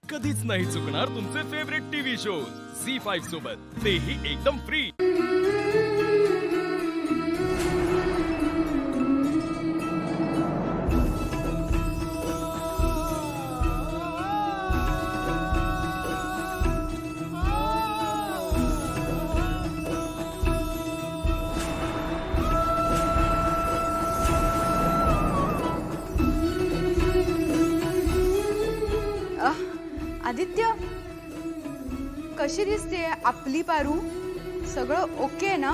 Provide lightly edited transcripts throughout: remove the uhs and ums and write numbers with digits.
कधीच नाही चुकणार तुमचे फेवरेट टीव्ही शोज झी5 सोबत, तेही एकदम फ्री. आदित्य, कशी दिसते आपली पारू? सगळं ओके ना?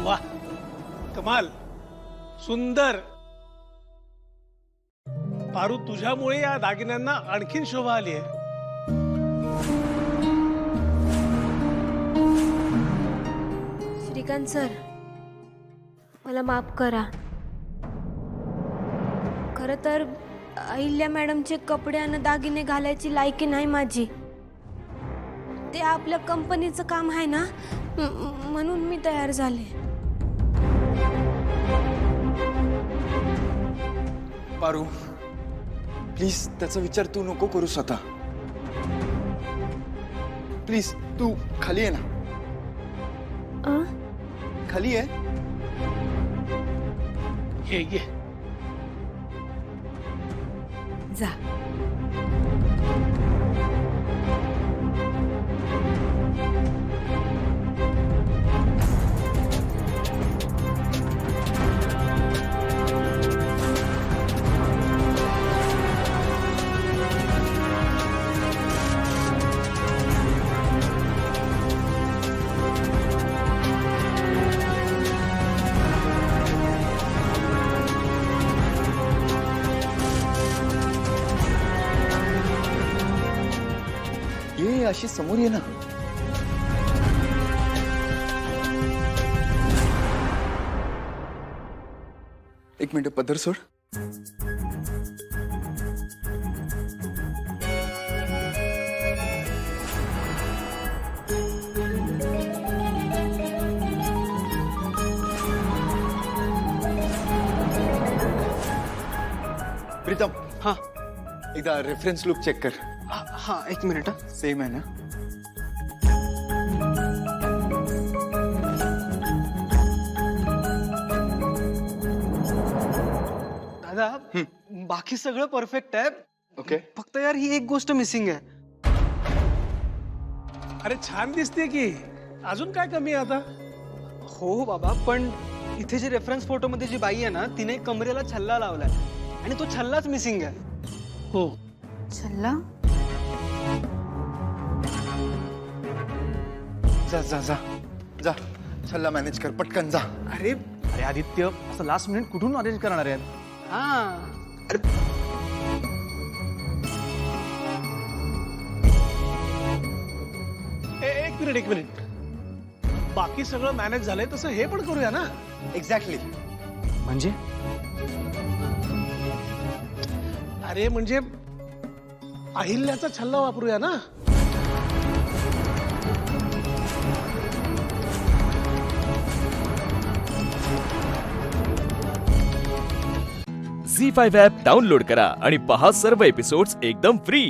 वाह, कमाल, सुंदर. पारू, तुझ्यामुळे या दागिन्यांना आणखीन शोभा आली आहे. श्रीकांत सर, मला माफ करा. खरं तर अहिल्या मॅडमचे कपडे आणि दागिने घालायची लायकी नाही माझी. ते आपल्या कंपनीचं काम आहे ना, म्हणून मी तयार झाले. पारू, प्लीज त्याचा विचार तू नको करू स्वतः. प्लीज तू खाली ये ना. खाली ये. ये जा. ये अशी समोर ये ना. एक मिनिट, पदर सोड. प्रीतम, हाँ एकदा रेफरन्स लुक चेक कर. हाँ, एक मिनिट. सेम आहे ना? दादा, बाकी सगळं परफेक्ट आहे. ओके. फक्त यार ही एक गोष्ट मिसिंग आहे. अरे छान दिसते की, अजून काय कमी आहे आता? हो बाबा, पण इथे जे रेफरन्स फोटो मध्ये जी बाई आहे ना, तिने कमरेला छल्ला लावलाय आणि तो छल्लाच मिसिंग आहे. हो. छल्ला? जा जा जा जा, छल्ला मॅनेज कर पटकन, जा. अरे अरे आदित्य, असं लास्ट मिनिट कुठून अरेंज करणार आहेत? हा, अरे एक मिनिट. बाकी सगळं मॅनेज झालंय तसं हे पण करूया ना. एक्झॅक्टली. म्हणजे अरे म्हणजे अहिल्याचा छल्ला वापरूया ना. झी5 ॲप डाउनलोड करा आणि पहा सर्व एपिसोड्स एकदम फ्री.